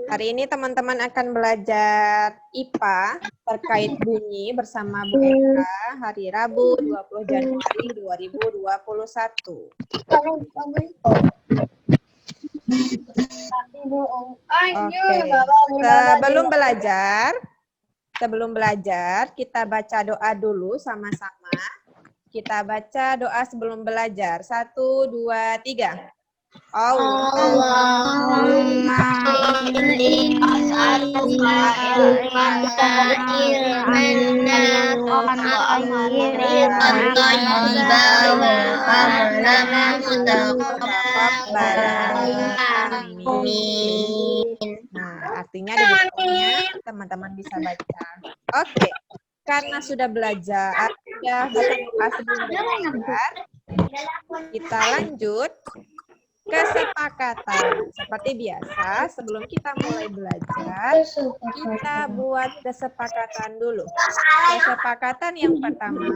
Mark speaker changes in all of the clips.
Speaker 1: Hari ini teman-teman akan belajar IPA terkait bunyi bersama Bu Eka hari Rabu 20 Januari 2021. Sebelum belajar, kita baca doa dulu sama-sama. Kita baca doa sebelum belajar. 1, 2, 3.
Speaker 2: Allahumma inni as'aluka ilman nafi'an wa rizqan thayyiban wa amalan mutaqabbalan. Amin.
Speaker 1: Nah, artinya di bukunya teman-teman bisa baca. Oke. Karena sudah belajar, sudah baca doa sebelum belajar, kita lanjut kesepakatan. Seperti biasa, sebelum kita mulai belajar, kita buat kesepakatan dulu. Kesepakatan yang pertama,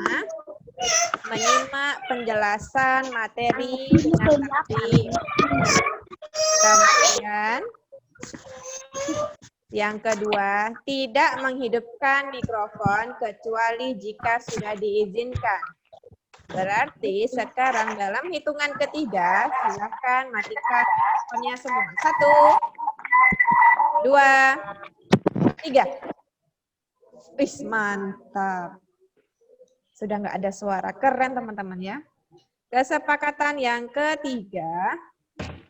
Speaker 1: menyimak penjelasan materi dengan tertib. Kemudian, yang kedua, tidak menghidupkan mikrofon kecuali jika sudah diizinkan. Berarti sekarang dalam hitungan ketiga, silakan matikan mikrofonnya semua. 1, 2, 3. Wih, mantap. Sudah nggak ada suara. Keren teman-teman ya. Kesepakatan yang ketiga,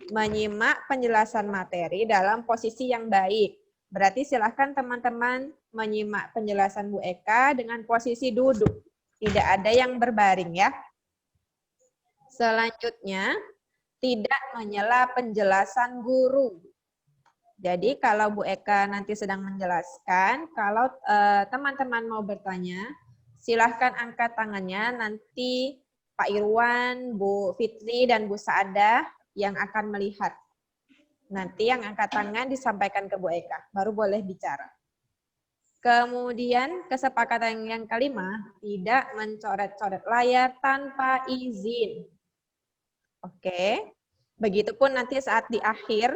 Speaker 1: menyimak penjelasan materi dalam posisi yang baik. Berarti silakan teman-teman menyimak penjelasan Bu Eka dengan posisi duduk. Tidak ada yang berbaring ya. Selanjutnya, tidak menyela penjelasan guru. Jadi kalau Bu Eka nanti sedang menjelaskan, kalau teman-teman mau bertanya, silahkan angkat tangannya. Nanti Pak Irwan, Bu Fitri, dan Bu Saadah yang akan melihat. Nanti yang angkat tangan disampaikan ke Bu Eka, baru boleh bicara. Kemudian kesepakatan yang kelima, tidak mencoret-coret layar tanpa izin. Oke, begitupun nanti saat di akhir,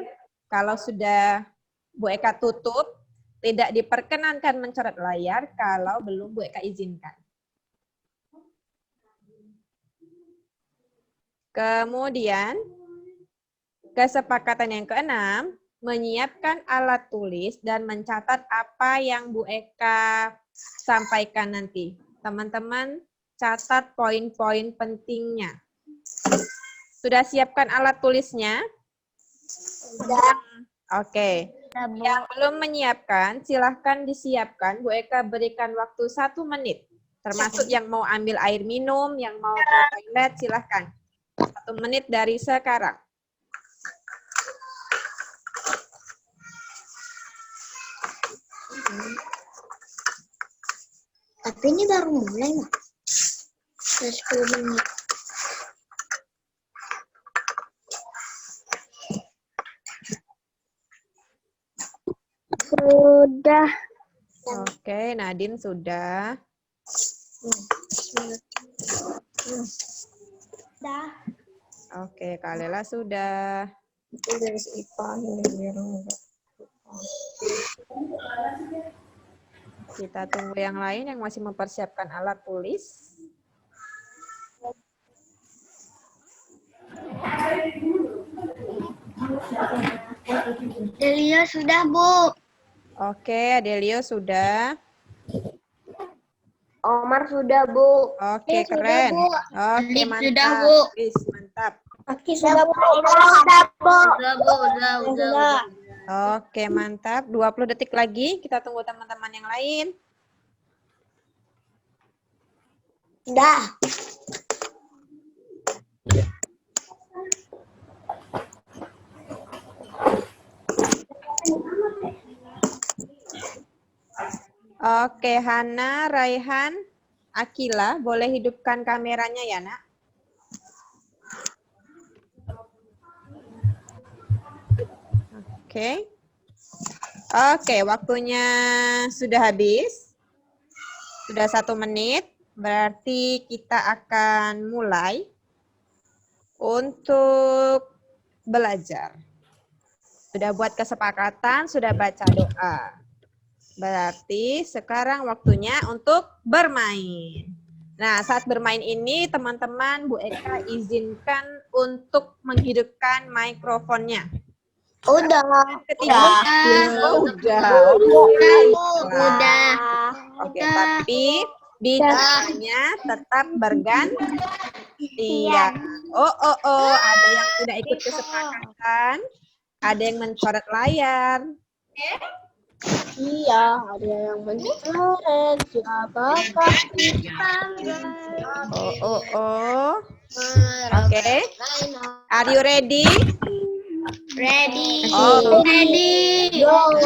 Speaker 1: kalau sudah Bu Eka tutup, tidak diperkenankan mencoret layar kalau belum Bu Eka izinkan. Kemudian, kesepakatan yang keenam, menyiapkan alat tulis dan mencatat apa yang Bu Eka sampaikan nanti. Teman-teman catat poin-poin pentingnya. Sudah siapkan alat tulisnya?
Speaker 2: Sudah.
Speaker 1: Oke. Yang belum menyiapkan, silahkan disiapkan. Bu Eka berikan waktu 1 menit. Termasuk yang mau ambil air minum, yang mau ke toilet, silahkan. 1 menit dari sekarang.
Speaker 2: Tapi ini baru mulai, Mak. Sudah 10 menit. Sudah.
Speaker 1: Oke, Nadine sudah.
Speaker 2: Sudah.
Speaker 1: Oke, Kak Lela sudah.
Speaker 2: Itu dari IPA.
Speaker 1: Kita tunggu yang lain yang masih mempersiapkan alat tulis.
Speaker 2: Delia sudah, Bu.
Speaker 1: Oke, Adelio sudah.
Speaker 2: Omar sudah, Bu.
Speaker 1: Oke, keren. Oke,
Speaker 2: Nip
Speaker 1: mantap.
Speaker 2: sudah, Bu.
Speaker 1: Wis, mantap.
Speaker 2: Aki sudah, Bu. Sudah, Bu. Sudah.
Speaker 1: Oke, mantap. 20 detik lagi. Kita tunggu teman-teman yang lain.
Speaker 2: Sudah.
Speaker 1: Oke, Hana, Raihan, Akila, boleh hidupkan kameranya ya, Nak? Oke. Oke, waktunya sudah habis. Sudah 1 menit. Berarti kita akan mulai untuk belajar. Sudah buat kesepakatan, sudah baca doa. Berarti sekarang waktunya untuk bermain. Nah, saat bermain ini teman-teman Bu Eka izinkan untuk menghidupkan mikrofonnya.
Speaker 2: Udah.
Speaker 1: Ketiga. Oh, udah.
Speaker 2: Udah.
Speaker 1: Oke, tapi bicaranya tetap bergantian. Oh, ada yang tidak ikut kesepakatan. Ada yang mencoret layar.
Speaker 2: Iya, ada yang mencoret. Siapakah
Speaker 1: Oh. Oke. Are you ready?
Speaker 2: Ready.
Speaker 1: Oh.
Speaker 2: Ready. Go.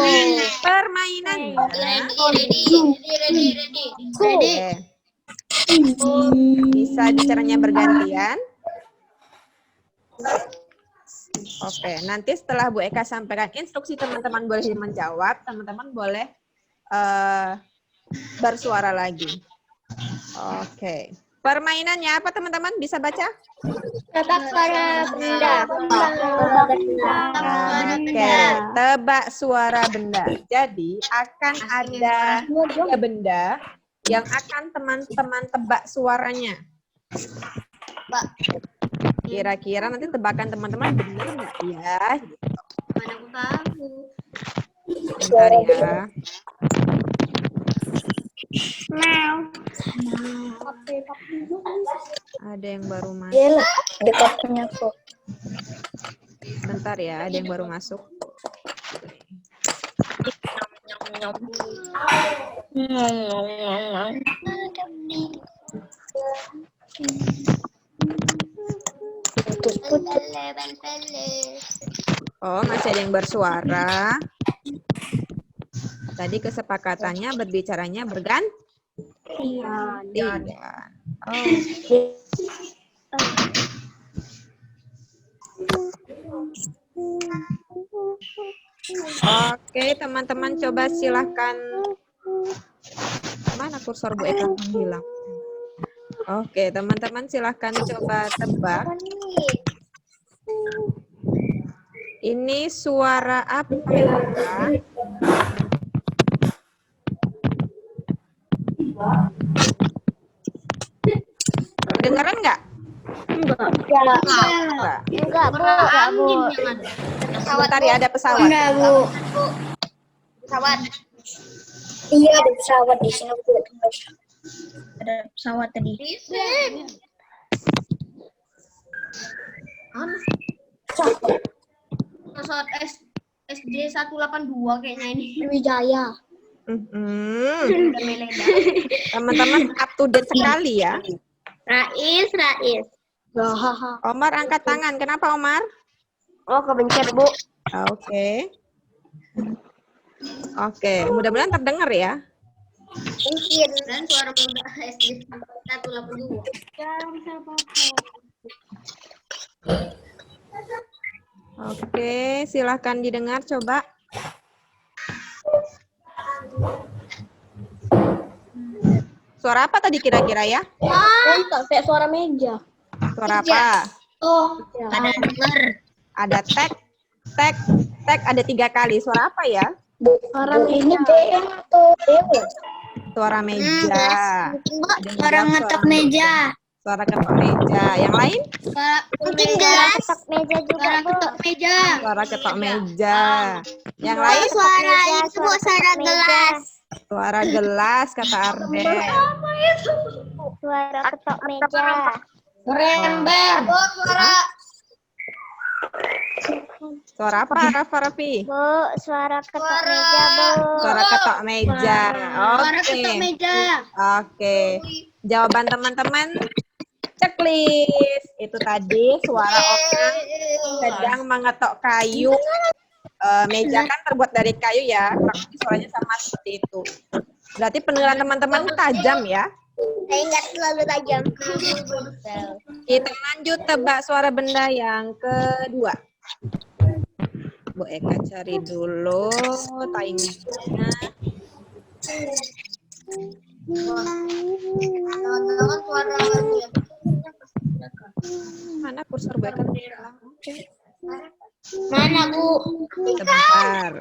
Speaker 1: Permainannya.
Speaker 2: Ready.
Speaker 1: Bisa bicaranya bergantian. Oke, nanti setelah Bu Eka sampaikan instruksi, teman-teman boleh menjawab, teman-teman boleh bersuara lagi. Oke. Permainannya apa teman-teman? Bisa baca?
Speaker 2: Tebak suara benda.
Speaker 1: Oke, tebak suara benda. Jadi akan ada 3 benda yang akan teman-teman tebak suaranya. Kira-kira nanti tebakan teman-teman benar nggak ya?
Speaker 2: Mana aku tahu.
Speaker 1: Bentar ya. Ada yang baru masuk.
Speaker 2: Dekatnya kok.
Speaker 1: Bentar ya, ada yang baru masuk. Oh, masih ada yang bersuara. Tadi kesepakatannya berbicaranya bergantian. Oh. Oke, teman-teman coba silahkan. Mana kursor Bu Eka hilang? Oke, teman-teman silahkan coba tebak. Ini suara apa ya? Dengaran nggak?
Speaker 2: Enggak, Bu.
Speaker 1: Sebentar ya, ada pesawat.
Speaker 2: Enggak, Bu. Pesawat. Iya, ada pesawat di sini, Bu. Ada pesawat tadi. Pesawat SD 182 kayaknya ini. Wijaya.
Speaker 1: Teman-teman up to date sekali ya.
Speaker 2: Rais.
Speaker 1: Omar angkat tangan. Kenapa Omar?
Speaker 2: Oh, kebencet, Bu.
Speaker 1: Oke. Mudah-mudahan terdengar ya.
Speaker 2: Mungkin. Dan suara muda SD 182.
Speaker 1: Oke, silahkan didengar coba. Suara apa tadi kira-kira ya?
Speaker 2: Kayak suara meja.
Speaker 1: Suara apa?
Speaker 2: Oh, ada dengar.
Speaker 1: Ada tek, ada 3 kali. Suara apa ya?
Speaker 2: Suara meja.
Speaker 1: Suara meja.
Speaker 2: Suara ngetok meja.
Speaker 1: Suara ketok meja. Yang lain?
Speaker 2: Mungkin gelas. Ketok meja juga. Suara ketok meja.
Speaker 1: Suara ketok meja. Yang lain?
Speaker 2: Suara itu suara gelas.
Speaker 1: Suara gelas kata Arden.
Speaker 2: Suara ketok meja. Rember.
Speaker 1: Suara apa Rafa Raffi?
Speaker 2: Bu, suara ketok meja, Bu.
Speaker 1: Suara ketok meja.
Speaker 2: Suara ketok meja.
Speaker 1: Oke. Jawaban teman-teman checklist. Itu tadi suara orang sedang mengetok kayu. Meja kan terbuat dari kayu ya. Kurang lebih suaranya sama seperti itu. Berarti pendengaran teman-teman tajam ya.
Speaker 2: Saya nggak terlalu tajam.
Speaker 1: Kita lanjut tebak suara benda yang kedua. Bu Eka cari dulu taingnya. Mana kursor Bu Eka?
Speaker 2: Mana, Bu?
Speaker 1: Sebentar.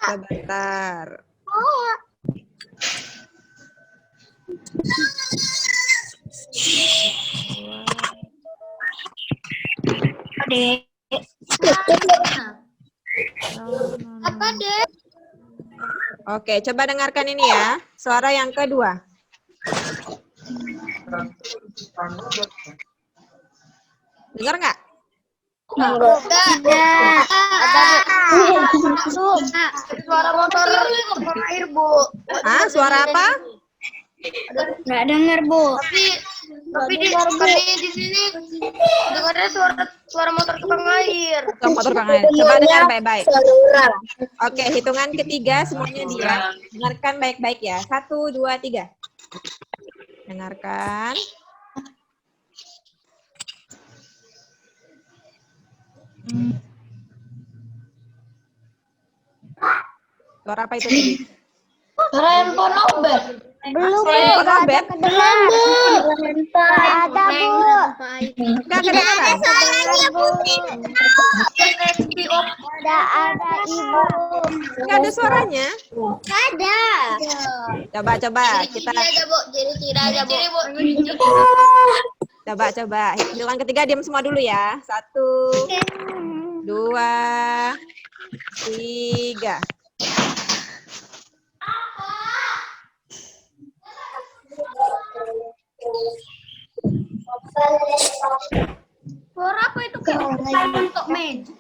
Speaker 1: Sebentar.
Speaker 2: Dek. Apa, Dek?
Speaker 1: Oke, coba dengarkan ini ya. Suara yang kedua. Dengar nggak?
Speaker 2: Tidak. Suara motor air, Bu.
Speaker 1: Ah, suara apa?
Speaker 2: Nggak dengar, Bu. Tapi di sini dengarnya suara motor tukang air.
Speaker 1: Suara motor Bang Ain. Coba dengar baik-baik. Oke, hitungan ketiga semuanya diam. Dengarkan baik-baik ya. 1, 2, 3. Dengarkan. Suara apa itu tadi?
Speaker 2: Suara handphone Obet.
Speaker 1: Belum. Suara handphone Obet?
Speaker 2: Ada, Bu.
Speaker 1: Nggak kedengaran.
Speaker 2: Ada, Ibu.
Speaker 1: Nggak ada suaranya.
Speaker 2: Ada.
Speaker 1: Coba kita
Speaker 2: Jadi tidak aja, Bu.
Speaker 1: coba. Hitungan ketiga diam semua dulu ya. 1, 2, 3.
Speaker 2: Suara apa itu, Kak? Untuk meja.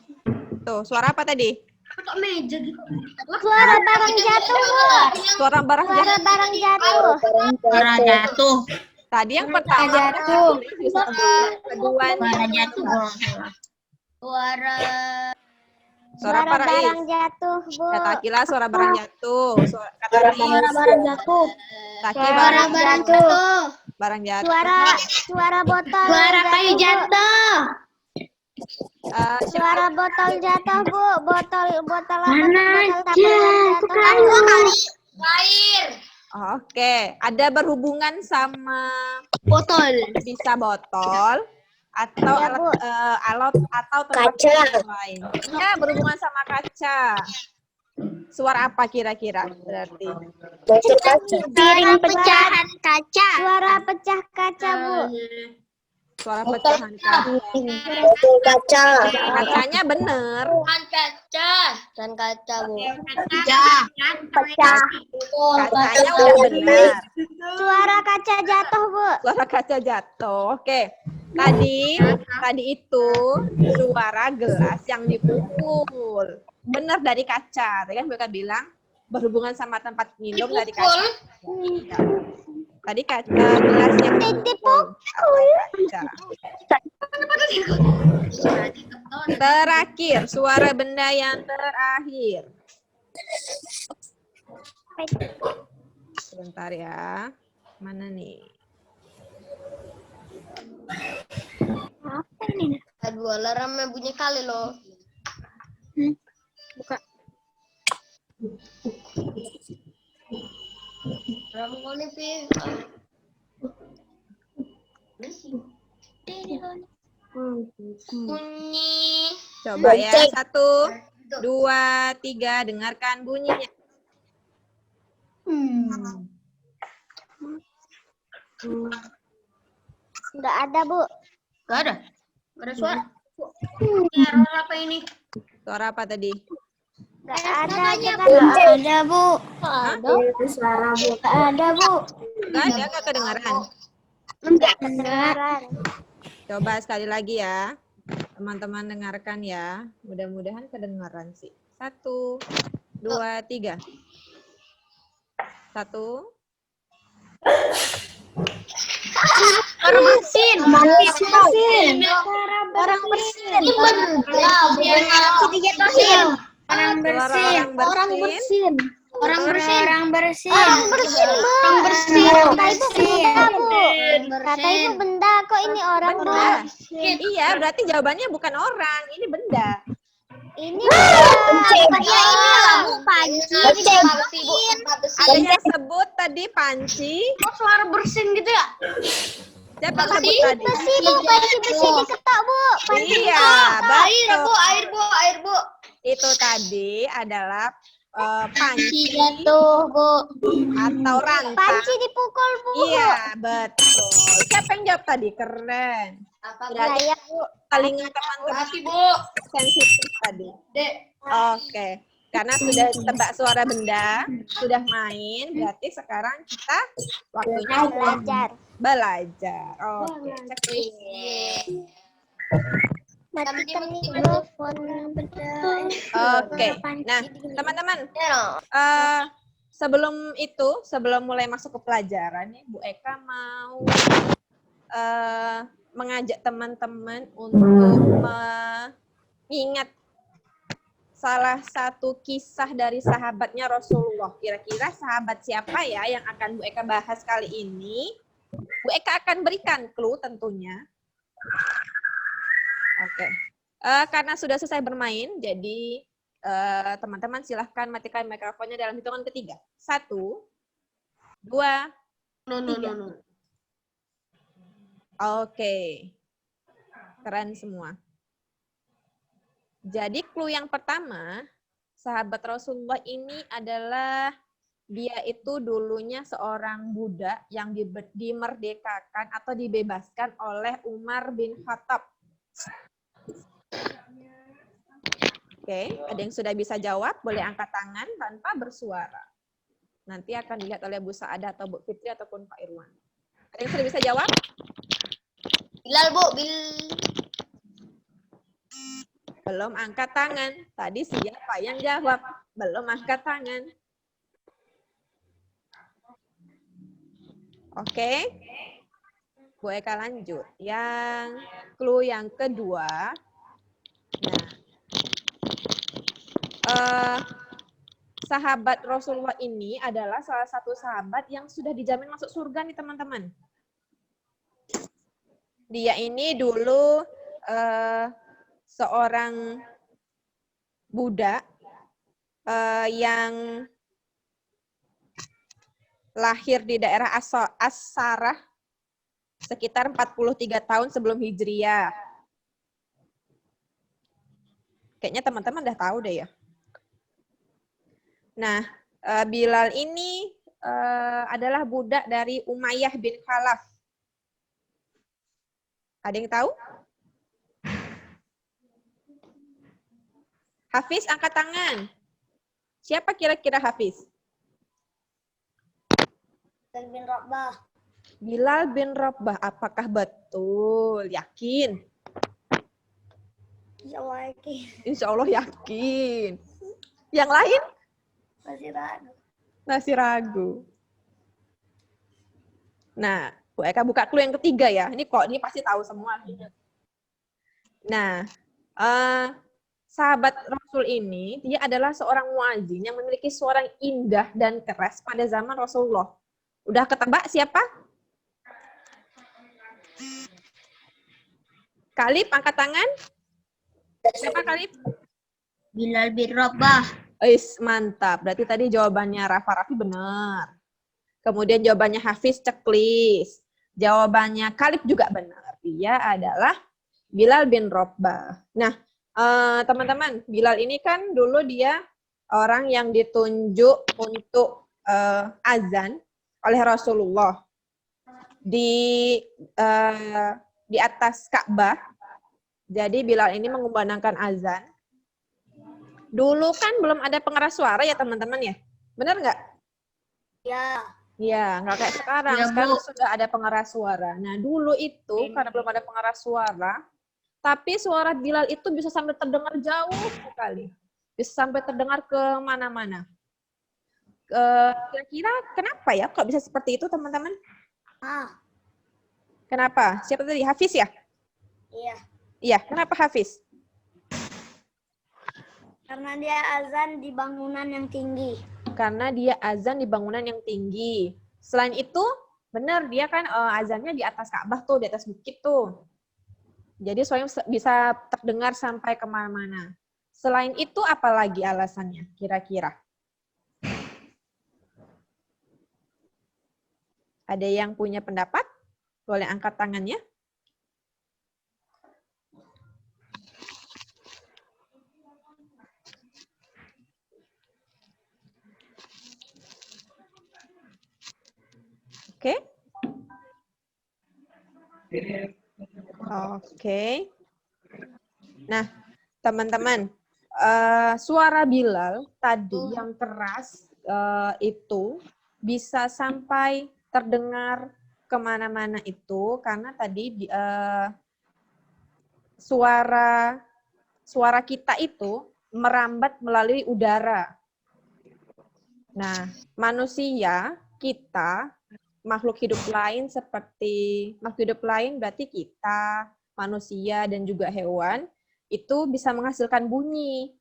Speaker 1: Tuh, suara apa tadi?
Speaker 2: Untuk meja gitu. Suara barang jatuh, Bu.
Speaker 1: Suara barang
Speaker 2: Suara
Speaker 1: jatuh.
Speaker 2: barang jatuh. Suara jatuh.
Speaker 1: Tadi yang pertama
Speaker 2: jatuh.
Speaker 1: keduanya.
Speaker 2: Suara
Speaker 1: Suara apa, Rais?
Speaker 2: barang jatuh, Bu.
Speaker 1: Kata Akila suara barang jatuh. Kata
Speaker 2: Suara
Speaker 1: Rais,
Speaker 2: barang jatuh.
Speaker 1: Taki
Speaker 2: Suara barang jatuh.
Speaker 1: barang jatuh.
Speaker 2: Suara botol. Suara kayu jatuh. Suara botol jatuh, Bu. Botol apa? Botol jatuh. Air.
Speaker 1: Oke, ada berhubungan sama
Speaker 2: Botol.
Speaker 1: bisa botol atau
Speaker 2: Ya, Bu.
Speaker 1: alat atau tempat
Speaker 2: Kaca.
Speaker 1: yang lain. Ya, berhubungan sama kaca. Suara apa kira-kira berarti?
Speaker 2: Piring pecahan kaca. Suara pecah kaca, Bu.
Speaker 1: Suara pecahan kaca.
Speaker 2: Kaca.
Speaker 1: Kacanya bener.
Speaker 2: Dan kaca, Bu. Pecah.
Speaker 1: Kacanya udah benar.
Speaker 2: Suara kaca jatuh, Bu.
Speaker 1: Suara kaca jatuh. Oke. Tadi itu suara gelas yang dipukul. Benar dari kaca. Tadi kan mereka bilang berhubungan sama tempat minum dari kaca. Ya. Tadi gelas yang dipukul. Kaca. Terakhir, suara benda yang terakhir. Sebentar ya. Mana nih?
Speaker 2: Apa ini? Aduh, alarmnya bunyi kali loh. Buka. Berapa kali, Pi? Bunyi.
Speaker 1: Coba ya. 1, 2, 3. Dengarkan bunyinya.
Speaker 2: Nggak ada, Bu.
Speaker 3: Gak ada? Gak ada suara? Error apa ini?
Speaker 1: Suara apa tadi?
Speaker 2: Nggak ada, nggak ada, Bu.
Speaker 1: Ada.
Speaker 2: Suara, Bu. Nggak ada, Bu.
Speaker 1: Nggak ada, nggak kedengaran.
Speaker 2: Nggak kedengaran.
Speaker 1: Coba sekali lagi ya. Teman-teman dengarkan ya. Mudah-mudahan kedengaran sih. 1, 2, 3. 1.
Speaker 2: Orang bersin. Orang bersin. Orang bersin.
Speaker 1: Orang bersin.
Speaker 2: Orang bersin. Orang bersin. Orang bersin. Orang bersin. Kata ibu benda, Bu. Kata ibu benda, kok ini orang, Bu?
Speaker 1: Benda. Iya, berarti jawabannya bukan orang. Ini benda.
Speaker 2: Ini benda. Ya ini lah, Bu. Panci.
Speaker 1: Ada yang sebut tadi panci.
Speaker 3: Kok suara bersin gitu ya?
Speaker 1: Siapa yang sebut tadi?
Speaker 2: Besi, Bu. Panci besi diketok, Bu. Panci
Speaker 1: Iya,
Speaker 3: Air,
Speaker 1: betul.
Speaker 3: Bu, air, Bu, air, Bu.
Speaker 1: Itu tadi adalah panci
Speaker 2: jatuh, Bu.
Speaker 1: atau rantang.
Speaker 2: Panci dipukul, Bu.
Speaker 1: Iya, betul. Siapa yang jawab tadi? Keren.
Speaker 3: Apa, Bu?
Speaker 1: Berarti
Speaker 2: Saya,
Speaker 1: Bu, telinga teman-teman
Speaker 3: Kasih, Bu.
Speaker 1: sensitif tadi.
Speaker 3: Dek.
Speaker 1: Oke. Karena sudah tebak suara benda, sudah main, berarti sekarang kita waktunya untuk
Speaker 2: belajar.
Speaker 1: belajar. Oke, checklist.
Speaker 2: Matikan mikrofon.
Speaker 1: Oke. Nah, teman-teman, sebelum mulai masuk ke pelajaran nih, Bu Eka mau mengajak teman-teman untuk mengingat salah satu kisah dari sahabatnya Rasulullah. Kira-kira sahabat siapa ya yang akan Bu Eka bahas kali ini? Bu Eka akan berikan clue tentunya. Oke. Karena sudah selesai bermain, jadi teman-teman silahkan matikan mikrofonnya dalam hitungan ketiga. 1, 2,
Speaker 3: No.
Speaker 1: Oke. Keren semua. Jadi clue yang pertama, sahabat Rasulullah ini adalah dia itu dulunya seorang budak yang dimerdekakan atau dibebaskan oleh Umar bin Khattab. Oke, ada yang sudah bisa jawab? Boleh angkat tangan tanpa bersuara. Nanti akan dilihat oleh Bu Saadah atau Bu Fitri ataupun Pak Irwan. Ada yang sudah bisa jawab?
Speaker 3: Bilal, Bu.
Speaker 1: Belum angkat tangan. Tadi siapa yang jawab? Belum angkat tangan. Oke. Bu Eka lanjut. Yang clue yang kedua. Nah, sahabat Rasulullah ini adalah salah satu sahabat yang sudah dijamin masuk surga nih teman-teman. Dia ini dulu seorang budak yang lahir di daerah As-Sarah sekitar 43 tahun sebelum Hijriah. Kayaknya teman-teman udah tahu deh ya. Nah, Bilal ini adalah budak dari Umayyah bin Khalaf. Ada yang tahu? Hafiz, angkat tangan. Siapa kira-kira Hafiz?
Speaker 2: Bilal bin Rabah.
Speaker 1: Bilal bin Rabah. Apakah betul? Yakin?
Speaker 2: Insya Allah yakin.
Speaker 1: Insya Allah yakin. Yang lain?
Speaker 2: Masih ragu.
Speaker 1: Masih ragu. Nah, Bu Eka buka clue yang ketiga ya. Ini pasti tahu semua. Nah, sahabat Rasul ini, dia adalah seorang muadzin yang memiliki suara yang indah dan keras pada zaman Rasulullah. Udah ketebak siapa? Kalib, angkat tangan. Siapa Kalib?
Speaker 3: Bilal bin Rabah.
Speaker 1: Mantap. Berarti tadi jawabannya Rafa Raffi benar. Kemudian jawabannya Hafiz checklist. Jawabannya Kalib juga benar. Dia adalah Bilal bin Rabah. Nah, teman-teman, Bilal ini kan dulu dia orang yang ditunjuk untuk azan oleh Rasulullah di atas Ka'bah. Jadi Bilal ini mengumandangkan azan. Dulu kan belum ada pengeras suara ya teman-teman ya, benar nggak?
Speaker 2: Ya.
Speaker 1: Iya, nggak kayak sekarang.
Speaker 3: Ya,
Speaker 1: Sekarang
Speaker 3: Bu.
Speaker 1: sudah ada pengeras suara. Nah dulu itu karena belum ada pengeras suara, tapi suara Bilal itu bisa sampai terdengar jauh sekali. Bisa sampai terdengar ke mana-mana. Kira-kira kenapa ya kok bisa seperti itu teman-teman? Kenapa? Siapa tadi? Hafiz ya?
Speaker 2: Iya.
Speaker 1: Iya, kenapa Hafiz?
Speaker 2: Karena dia azan di bangunan yang tinggi.
Speaker 1: Karena dia azan di bangunan yang tinggi. Selain itu, benar dia kan azannya di atas Ka'bah tuh, di atas bukit tuh. Jadi suaranya bisa terdengar sampai kemana-mana. Selain itu, apa lagi alasannya kira-kira? Ada yang punya pendapat? Boleh angkat tangannya. Oke. Oke. Nah, teman-teman, suara Bilal tadi yang keras itu bisa sampai terdengar kemana-mana itu karena tadi suara kita itu merambat melalui udara. Nah, manusia, kita, makhluk hidup lain seperti makhluk hidup lain berarti kita, manusia dan juga hewan itu bisa menghasilkan bunyi.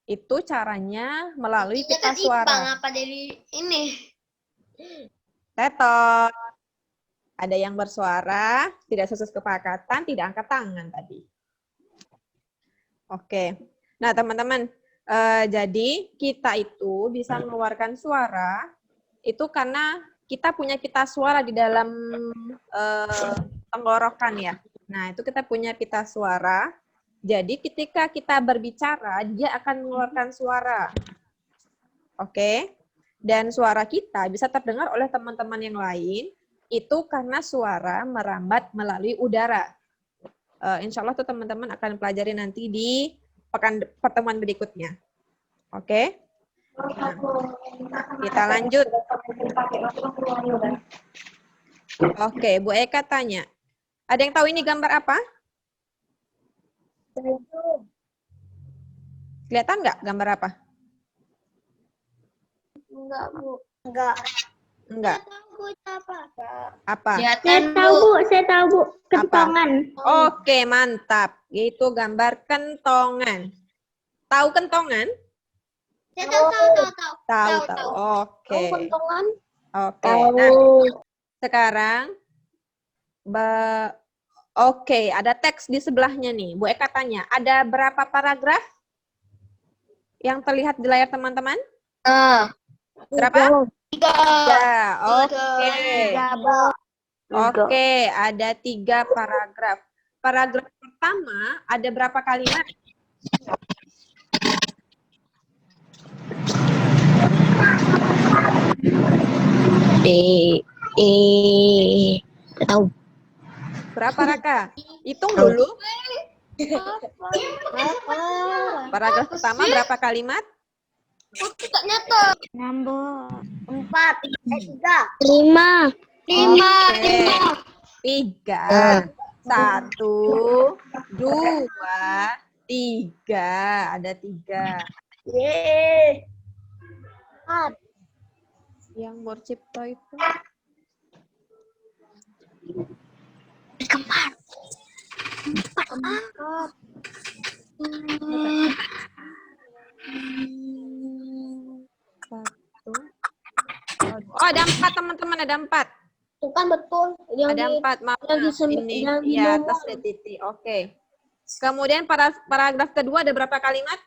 Speaker 1: Itu caranya melalui pita suara.
Speaker 3: Apa dari ini?
Speaker 1: Tetot. Ada yang bersuara, tidak sesuai kesepakatan, tidak angkat tangan tadi. Oke. Nah, teman-teman, jadi kita itu bisa mengeluarkan suara itu karena kita punya pita suara di dalam tenggorokan ya. Nah, itu kita punya pita suara. Jadi ketika kita berbicara, dia akan mengeluarkan suara. Oke. Dan suara kita bisa terdengar oleh teman-teman yang lain, itu karena suara merambat melalui udara. Insya Allah tuh teman-teman akan pelajari nanti di pertemuan berikutnya. Oke. Nah, kita lanjut. Oke, Bu Eka tanya. Ada yang tahu ini gambar apa? Kelihatan nggak gambar apa?
Speaker 3: Enggak, Bu.
Speaker 2: Enggak.
Speaker 1: Enggak. Apa?
Speaker 3: Kelihatan,
Speaker 2: Saya tahu, Bu. Kentongan.
Speaker 1: Oke, mantap. Itu gambar kentongan. Tahu kentongan?
Speaker 3: Saya tahu.
Speaker 1: Tahu. Oke.
Speaker 2: Kentongan?
Speaker 1: Oke. Nah, sekarang oke, ada teks di sebelahnya nih. Bu Eka tanya, ada berapa paragraf yang terlihat di layar teman-teman? Berapa? 3. Oke, ada 3 paragraf. Paragraf pertama ada berapa kalimat?
Speaker 2: Tahu.
Speaker 1: Berapa, Raka? Hitung dulu. Paragraf pertama berapa kalimat?
Speaker 3: Tidak nyata.
Speaker 2: Nambah.
Speaker 3: 4.
Speaker 2: 5.
Speaker 1: 3. 1, 2, 3. Ada 3. Yang Borcipto itu. Satu. Oh, ada 4 teman-teman, ada 4.
Speaker 3: Itu kan betul.
Speaker 1: Ada 4, maaf. Ini ya atas ada titik. Oke. Kemudian paragraf kedua ada berapa kalimat?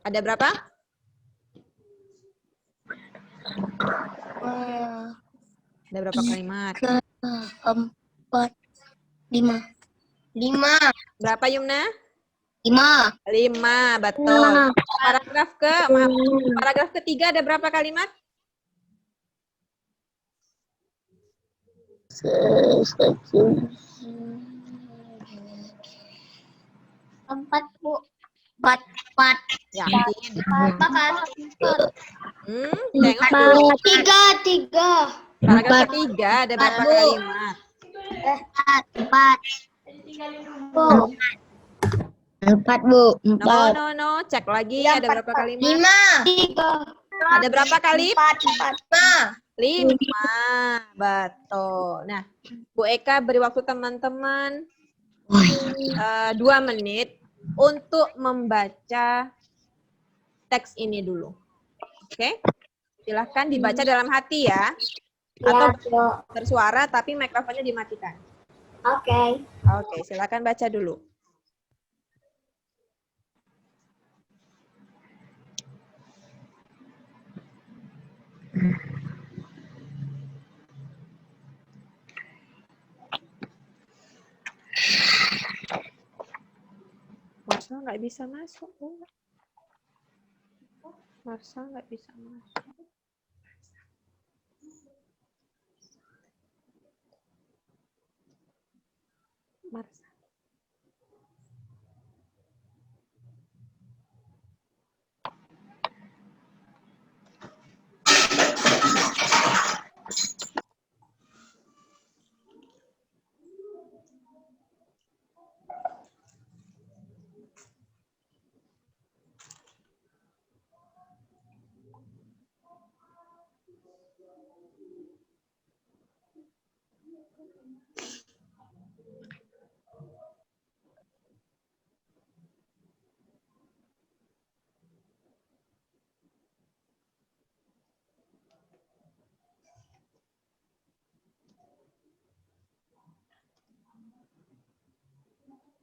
Speaker 1: Ada berapa? Ada berapa kalimat?
Speaker 2: 4. 5.
Speaker 1: Berapa, Yumna?
Speaker 2: 5.
Speaker 1: 5, betul. Paragraf ketiga ada berapa kalimat?
Speaker 3: 4, Bu.
Speaker 2: 4.
Speaker 1: Yakin? Tengok dulu.
Speaker 3: 3.
Speaker 1: Paragraf ketiga ada berapa kalimat?
Speaker 2: 4, Bu.
Speaker 1: No. Cek lagi ada berapa kalimat?
Speaker 3: 5.
Speaker 1: Ada berapa kali?
Speaker 3: 4.
Speaker 1: 5. Betul. Nah, Bu Eka beri waktu teman-teman 2 menit untuk membaca teks ini dulu. Oke? Silahkan dibaca dalam hati ya. Atau bersuara tapi mikrofonnya dimatikan.
Speaker 3: Oke.
Speaker 1: Oke, silakan baca dulu. Marsal nggak bisa masuk, Bu. Marsal nggak bisa masuk. Marsal.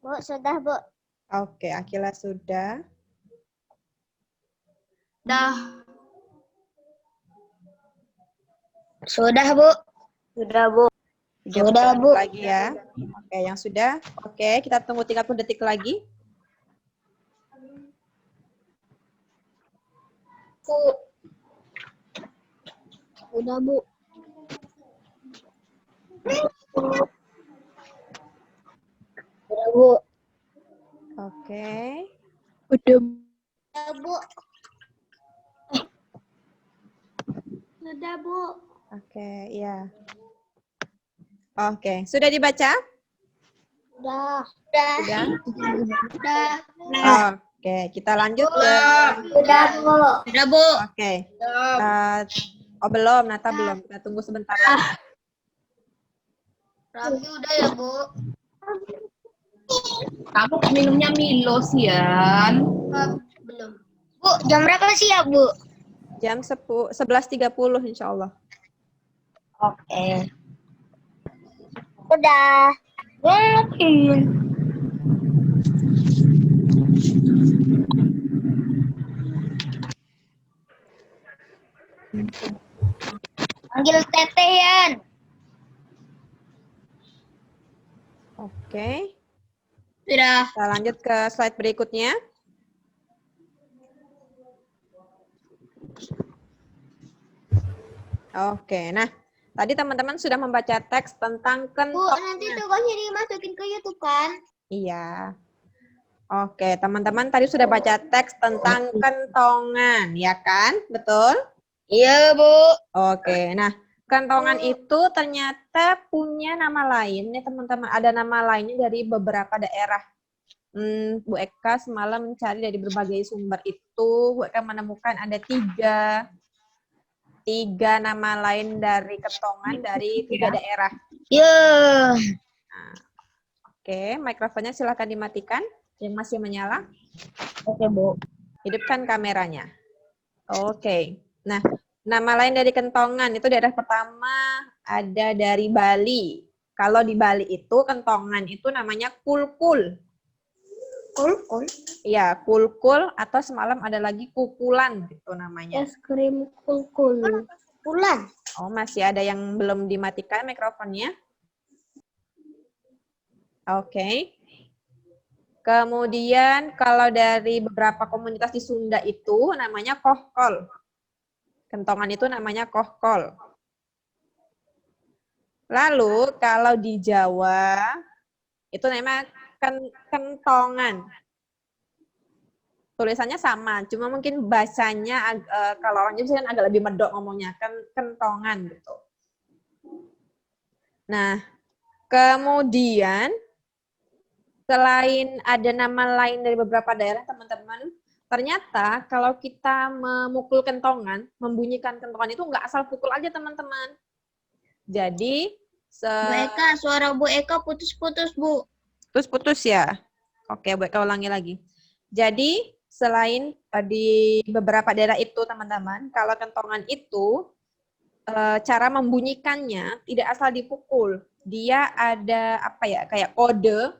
Speaker 2: Bu, sudah, Bu.
Speaker 1: Oke, Akila sudah.
Speaker 3: Dah.
Speaker 2: Sudah, Bu. Sudah, Bu.
Speaker 1: 30
Speaker 2: Sudah,
Speaker 1: menit
Speaker 2: Bu.
Speaker 1: lagi ya. Oke, yang sudah. Oke, kita tunggu 30 detik lagi.
Speaker 2: Bu. Sudah, Bu. Sudah, Bu.
Speaker 1: Oke.
Speaker 2: Sudah, Bu.
Speaker 3: Sudah, Bu.
Speaker 1: Oke, ya. Oke, sudah dibaca?
Speaker 2: Sudah. Sudah.
Speaker 1: Sudah?
Speaker 3: Udah.
Speaker 1: Oke, kita lanjut ke...
Speaker 2: Sudah, Bu.
Speaker 3: Udah, Bu.
Speaker 1: Oke. Oh, belum, Nata belum. Kita tunggu sebentar lagi.
Speaker 3: Raffi udah ya, Bu.
Speaker 4: Kamu minumnya Milo sian.
Speaker 3: Belum.
Speaker 2: Bu, jam berapa sih ya, Bu?
Speaker 1: Jam 11.30 insya Allah.
Speaker 2: Oke. Udah. Yakin. Panggil Teteh, Yan.
Speaker 1: Oke.
Speaker 3: Sudah.
Speaker 1: Kita lanjut ke slide berikutnya. Oke, nah tadi teman-teman sudah membaca teks tentang
Speaker 3: Bu,
Speaker 1: kentongan.
Speaker 3: nanti tugasnya dimasukin ke YouTube kan?
Speaker 1: Iya. Oke, teman-teman tadi sudah baca teks tentang kentongan, ya kan? Betul?
Speaker 2: Iya, Bu.
Speaker 1: Oke, nah kentongan itu ternyata punya nama lain ya teman-teman. Ada nama lainnya dari beberapa daerah. Bu Eka semalam mencari dari berbagai sumber itu, Bu Eka menemukan ada tiga nama lain dari kentongan dari 3 daerah.
Speaker 2: Iya.
Speaker 1: Oke, mikrofonnya silakan dimatikan yang masih menyala.
Speaker 2: Oke, Bu.
Speaker 1: Hidupkan kameranya. Oke. Nah, nama lain dari kentongan itu daerah pertama ada dari Bali. Kalau di Bali itu kentongan itu namanya kulkul.
Speaker 2: Kul.
Speaker 1: Iya, kulkul atau semalam ada lagi kukulan gitu namanya.
Speaker 2: Es krim kul. Kulan.
Speaker 1: Oh, masih ada yang belum dimatikan mikrofonnya. Oke. Kemudian kalau dari beberapa komunitas di Sunda itu namanya kohkol. Kentongan itu namanya kohkol. Lalu kalau di Jawa itu namanya kentongan. Tulisannya sama, cuma mungkin bacanya kalau orang Jawa kan agak lebih medok ngomongnya, kentongan gitu. Nah, kemudian selain ada nama lain dari beberapa daerah, teman-teman, ternyata kalau kita memukul kentongan, membunyikan kentongan itu nggak asal pukul aja, teman-teman. Jadi,
Speaker 3: Bu Eka, suara Bu Eka putus-putus, Bu.
Speaker 1: putus ya. Oke, Bu Eka ulangi lagi. Jadi, selain di beberapa daerah itu, teman-teman, kalau kentongan itu, cara membunyikannya tidak asal dipukul. Dia ada apa ya, kayak kode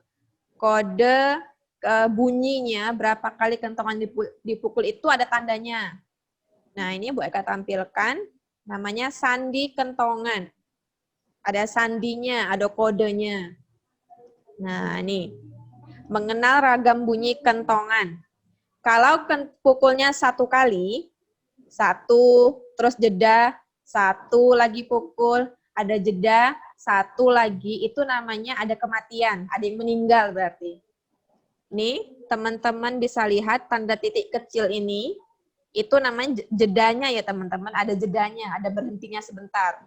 Speaker 1: bunyinya berapa kali kentongan dipukul itu ada tandanya. Nah, ini Bu Eka tampilkan namanya sandi kentongan. Ada sandinya, ada kodenya. Nah, ini. mengenal ragam bunyi kentongan. Kalau pukulnya 1 kali, 1, terus jeda, 1 lagi pukul, ada jeda, 1 lagi, itu namanya ada kematian, ada yang meninggal berarti. Nih, teman-teman bisa lihat tanda titik kecil ini, itu namanya jedanya ya teman-teman, ada jedanya, ada berhentinya sebentar.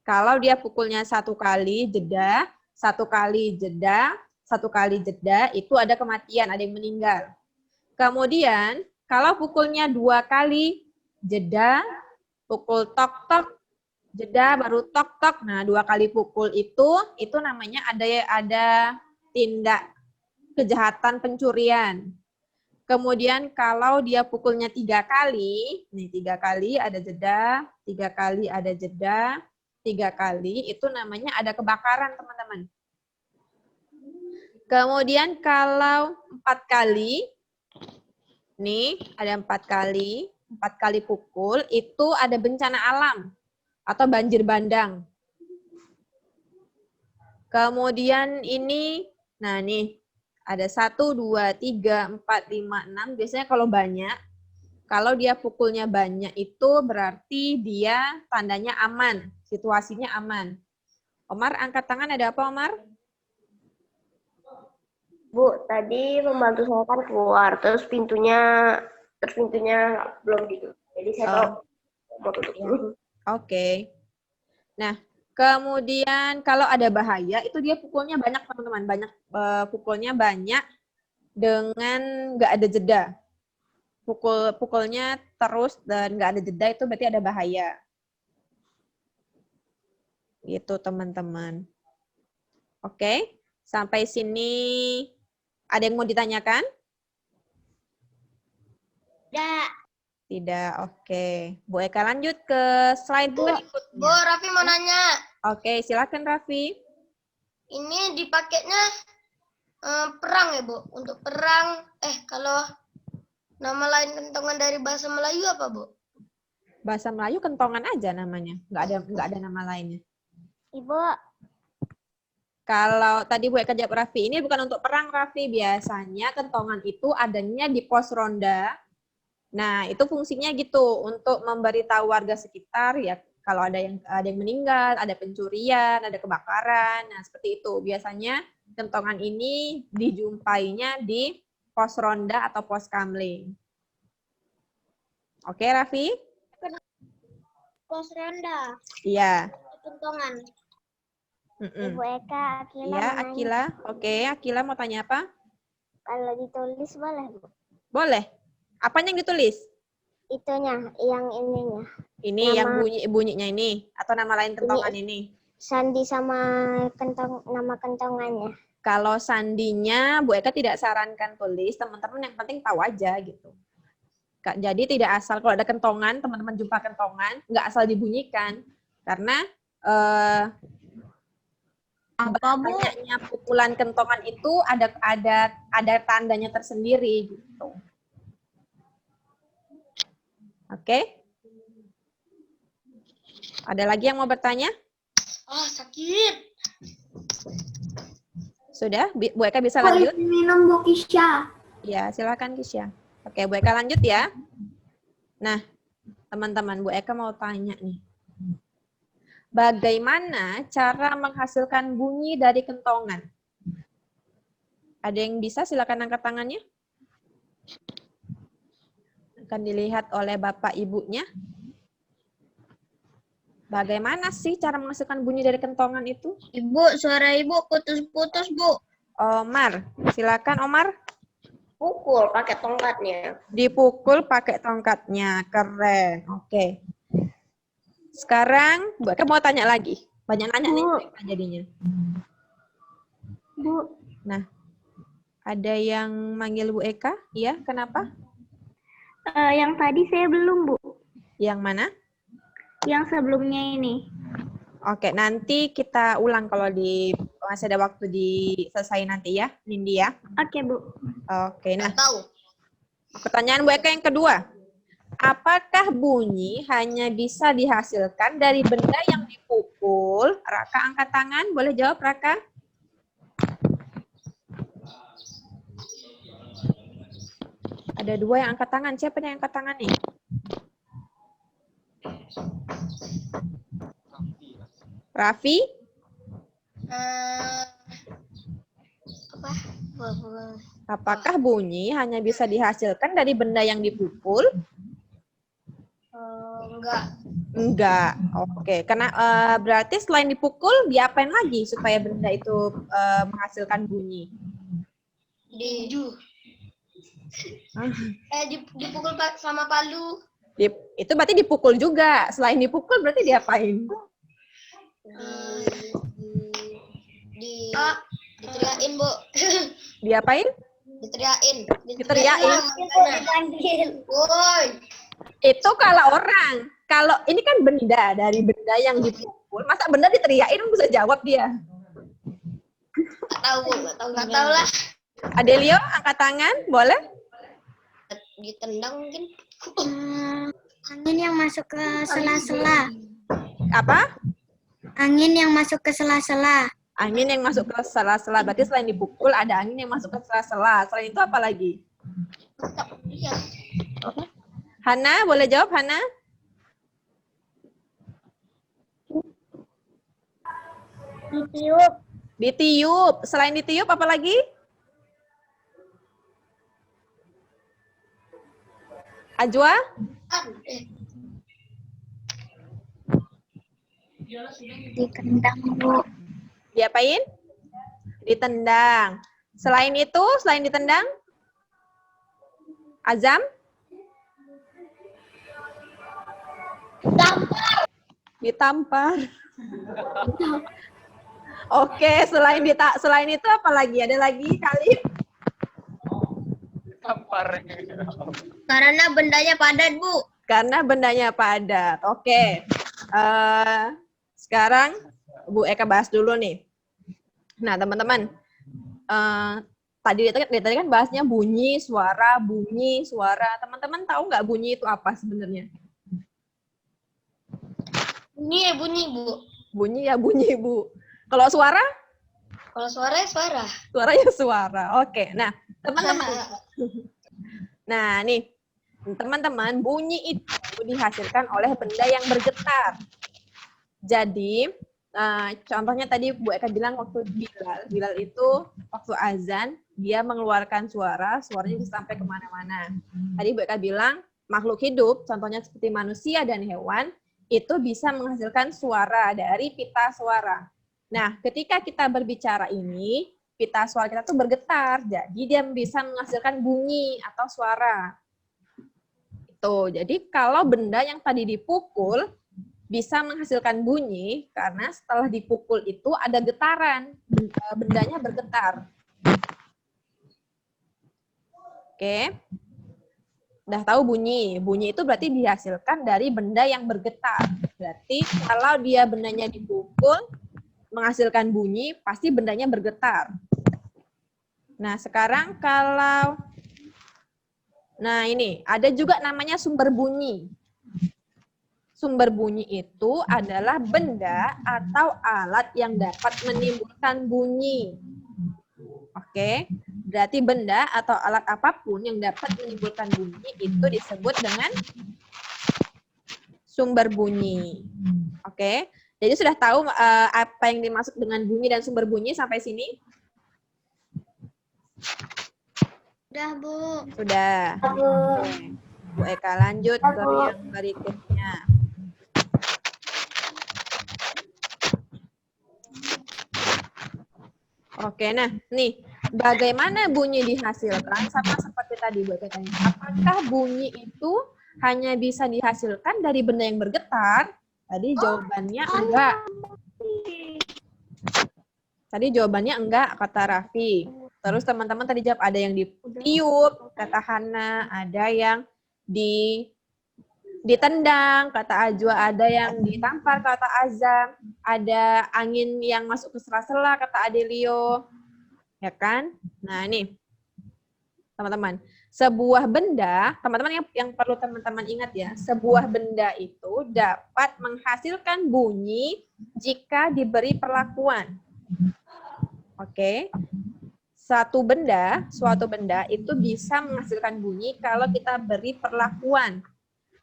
Speaker 1: Kalau dia pukulnya 1 kali jeda, 1 kali jeda, 1 kali jeda, itu ada kematian, ada yang meninggal. Kemudian, kalau pukulnya 2 kali jeda, pukul tok-tok, jeda baru tok-tok. Nah, 2 kali pukul itu namanya ada tindak kejahatan pencurian. Kemudian kalau dia pukulnya 3 kali, nih 3 kali ada jeda, 3 kali ada jeda, 3 kali itu namanya ada kebakaran, teman-teman. Kemudian kalau 4 kali, nih ada 4 kali pukul, itu ada bencana alam atau banjir bandang. Kemudian ini, nah nih, ada 1, 2, 3, 4, 5, 6. Biasanya kalau dia pukulnya banyak itu berarti dia tandanya aman, situasinya aman. Omar, angkat tangan, ada apa Omar?
Speaker 5: Bu, tadi pembantu saya kan keluar, terus pintunya belum ditutup. Jadi saya mau tutup dulu.
Speaker 1: Oke. Nah, kemudian kalau ada bahaya itu dia pukulnya banyak teman-teman, pukulnya banyak dengan nggak ada jeda. Pukulnya terus dan nggak ada jeda itu berarti ada bahaya. Gitu teman-teman. Oke, sampai sini ada yang mau ditanyakan? Tidak, oke. Bu Eka lanjut ke slide berikutnya.
Speaker 3: Bu, Raffi mau nanya.
Speaker 1: Oke, silakan Raffi.
Speaker 3: Ini dipakainya perang ya, Bu? Untuk perang, kalau nama lain kentongan dari bahasa Melayu apa, Bu?
Speaker 1: Bahasa Melayu kentongan aja namanya, nggak ada nama lainnya.
Speaker 2: Ibu,
Speaker 1: Kalau tadi Bu Eka jawab Raffi, ini bukan untuk perang Raffi, biasanya kentongan itu adanya di pos ronda. Nah, itu fungsinya gitu untuk memberitahu warga sekitar ya kalau ada yang meninggal, ada pencurian, ada kebakaran. Nah, seperti itu. Biasanya kentongan ini dijumpainya di pos ronda atau pos kamling. Oke, Raffi?
Speaker 2: pos ronda,
Speaker 1: Iya.
Speaker 2: kentongan.
Speaker 1: Mm-mm.
Speaker 2: Ibu Eka, Akila
Speaker 1: Iya,
Speaker 2: mau nanya.
Speaker 1: Akila. Oke, Akila mau tanya apa?
Speaker 2: Kalau ditulis boleh, Bu?
Speaker 1: Boleh. Apanya yang ditulis?
Speaker 2: Itunya, yang ininya.
Speaker 1: Ini
Speaker 2: Nama-
Speaker 1: yang bunyinya ini atau nama lain kentongan ini?
Speaker 2: Sandi sama nama kentongannya.
Speaker 1: Kalau sandinya Bu Eka tidak sarankan tulis, teman-teman yang penting tahu aja gitu. Jadi tidak asal kalau ada kentongan, teman-teman jumpa kentongan, nggak asal dibunyikan. Karena banyaknya pukulan kentongan itu ada tandanya tersendiri gitu. Oke? Ada lagi yang mau bertanya?
Speaker 3: Sakit.
Speaker 1: Sudah? Bu Eka bisa lanjut?
Speaker 2: Minum Bu Kisha.
Speaker 1: Ya, silakan Kisya. Oke, Bu Eka lanjut ya. Nah, teman-teman, Bu Eka mau tanya nih. Bagaimana cara menghasilkan bunyi dari kentongan? Ada yang bisa? Silakan angkat tangannya. Akan dilihat oleh Bapak Ibunya. Bagaimana sih cara menghasilkan bunyi dari kentongan itu?
Speaker 3: Ibu, suara Ibu putus-putus, Bu.
Speaker 1: Omar, silakan Omar.
Speaker 5: Pukul pakai tongkatnya.
Speaker 1: Dipukul pakai tongkatnya. Keren. Oke. Sekarang Bu Eka mau tanya lagi. Banyak nanya nih Bu Eka jadinya.
Speaker 2: Bu,
Speaker 1: Nah, ada yang manggil Bu Eka? Iya, kenapa?
Speaker 2: yang tadi saya belum, Bu.
Speaker 1: Yang mana?
Speaker 2: Yang sebelumnya ini.
Speaker 1: Oke, nanti kita ulang kalau masih ada waktu selesai nanti ya, Nindi ya.
Speaker 2: Oke, Bu.
Speaker 1: Oke, nah
Speaker 3: Tahu.
Speaker 1: pertanyaan Bu Eka yang kedua. Apakah bunyi hanya bisa dihasilkan dari benda yang dipukul? Raka angkat tangan, boleh jawab Raka? Ada 2 yang angkat tangan. Siapa yang angkat tangan nih? Raffi?
Speaker 3: Apa?
Speaker 1: Apakah bunyi hanya bisa dihasilkan dari benda yang dipukul?
Speaker 3: Enggak.
Speaker 1: Enggak. Oke. Karena berarti selain dipukul, diapain lagi supaya benda itu menghasilkan bunyi?
Speaker 3: Dipukul sama palu.
Speaker 1: Itu berarti dipukul juga. Selain dipukul berarti diapain?
Speaker 3: Diteriakin, Bu.
Speaker 1: Diapain?
Speaker 3: Diteriakin.
Speaker 1: Diteriakin.
Speaker 3: Woi.
Speaker 1: Itu kalau orang. Kalau ini kan benda, dari benda yang dipukul, masa benda diteriakin bisa jawab dia?
Speaker 3: Nggak tahu lah.
Speaker 1: Adelio, angkat tangan, boleh?
Speaker 3: Ditendang mungkin.
Speaker 2: Angin yang masuk ke sela-sela.
Speaker 1: Apa?
Speaker 2: Angin yang masuk ke sela-sela.
Speaker 1: Angin yang masuk ke sela-sela. Berarti selain dipukul, ada angin yang masuk ke sela-sela. Selain itu apa lagi?
Speaker 3: Iya.
Speaker 1: Hana, boleh jawab Hana?
Speaker 2: Ditiup.
Speaker 1: Ditiup. Selain ditiup, apa lagi? Ajwa?
Speaker 2: Ditendang, Bu.
Speaker 1: Diapain? Ditendang. Selain itu, selain ditendang? Azam? Ditampar. Oke, selain itu apa lagi? Ada lagi kali?
Speaker 3: Karena bendanya padat, Bu.
Speaker 1: Karena bendanya padat. Oke. Sekarang Bu Eka bahas dulu nih. Nah, teman-teman. Tadi kan bahasnya bunyi, suara. Teman-teman tahu nggak bunyi itu apa sebenarnya?
Speaker 3: Bunyi, Bu.
Speaker 1: Bunyi ya bunyi, Bu. Kalau suara?
Speaker 3: Kalau suara ya suara.
Speaker 1: Suaranya suara. Oke. Nah, teman-teman. Nah, nih. Teman-teman, bunyi itu dihasilkan oleh benda yang bergetar. Jadi, contohnya tadi Bu Eka bilang waktu Bilal itu waktu azan, dia mengeluarkan suaranya bisa sampai kemana-mana. Tadi Bu Eka bilang, makhluk hidup, contohnya seperti manusia dan hewan, itu bisa menghasilkan suara dari pita suara. Nah, ketika kita berbicara ini, pita suara kita tuh bergetar, jadi dia bisa menghasilkan bunyi atau suara. Tuh, jadi kalau benda yang tadi dipukul bisa menghasilkan bunyi karena setelah dipukul itu ada getaran, bendanya bergetar. Oke. Udah tahu bunyi. Bunyi itu berarti dihasilkan dari benda yang bergetar. Berarti kalau dia bendanya dipukul menghasilkan bunyi, pasti bendanya bergetar. Nah, sekarang kalau ini ada juga namanya sumber bunyi. Sumber bunyi itu adalah benda atau alat yang dapat menimbulkan bunyi. Oke, berarti benda atau alat apapun yang dapat menimbulkan bunyi itu disebut dengan sumber bunyi. Oke, jadi sudah tahu apa yang dimaksud dengan bunyi dan sumber bunyi sampai sini?
Speaker 2: Sudah, Bu.
Speaker 1: Sudah. Oke. Bu Eka lanjut ke yang berikutnya. Oke, nah nih bagaimana bunyi dihasilkan sama seperti tadi Bu Eka tanya. Apakah bunyi itu hanya bisa dihasilkan dari benda yang bergetar? Tadi jawabannya enggak. Tadi jawabannya enggak, kata Raffi. Terus teman-teman tadi jawab ada yang ditiup, kata Hana, ada yang ditendang, kata Ajwa, ada yang ditampar, kata Azam, ada angin yang masuk ke sela-sela, kata Adelio. Ya kan? Nah, ini teman-teman, sebuah benda, teman-teman yang perlu teman-teman ingat ya, sebuah benda itu dapat menghasilkan bunyi jika diberi perlakuan. Oke. suatu benda itu bisa menghasilkan bunyi kalau kita beri perlakuan.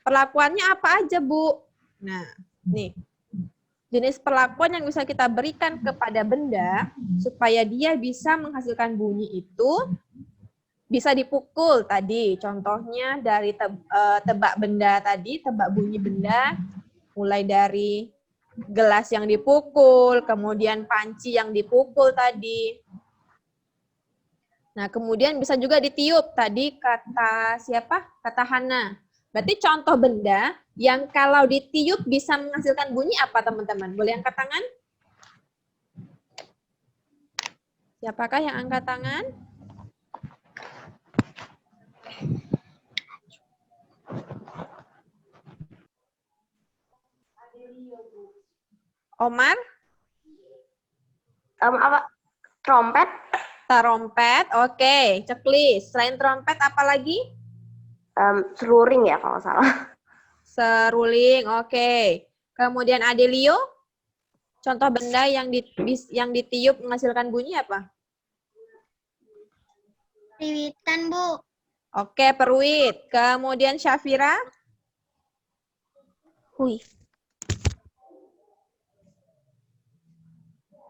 Speaker 1: Perlakuannya apa aja, Bu? Nah, nih. Jenis perlakuan yang bisa kita berikan kepada benda supaya dia bisa menghasilkan bunyi itu bisa dipukul tadi. Contohnya dari tebak benda tadi, tebak bunyi benda, mulai dari gelas yang dipukul, kemudian panci yang dipukul tadi. Nah, kemudian bisa juga ditiup. Tadi kata siapa? Kata Hana. Berarti contoh benda yang kalau ditiup bisa menghasilkan bunyi apa, teman-teman? Boleh angkat tangan? Siapakah yang angkat tangan? Omar?
Speaker 5: Apa? Trompet?
Speaker 1: Trompet, oke. Checklist. Selain trompet, apa lagi?
Speaker 5: Seluring ya kalau nggak salah.
Speaker 1: Seruling, oke. Kemudian Adelio, contoh benda yang ditiup menghasilkan bunyi apa?
Speaker 2: Piwitan, Bu.
Speaker 1: Oke, peruit. Kemudian Syafira?
Speaker 5: Hui.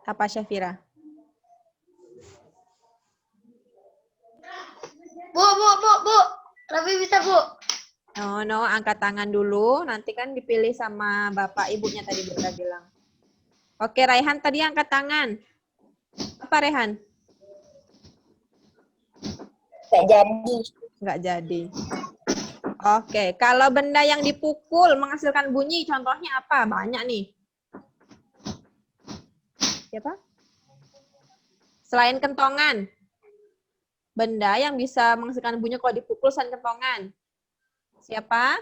Speaker 1: Apa Syafira?
Speaker 3: Bu. Raffi bisa, Bu.
Speaker 1: No, angkat tangan dulu. Nanti kan dipilih sama bapak ibunya tadi udah bilang. Oke, Raihan tadi angkat tangan. Apa Raihan?
Speaker 2: Nggak jadi.
Speaker 1: Nggak jadi. Oke, kalau benda yang dipukul menghasilkan bunyi, contohnya apa? Banyak nih. Siapa? Selain kentongan. Benda yang bisa menghasilkan bunyi kalau dipukul selain kentongan. Siapa?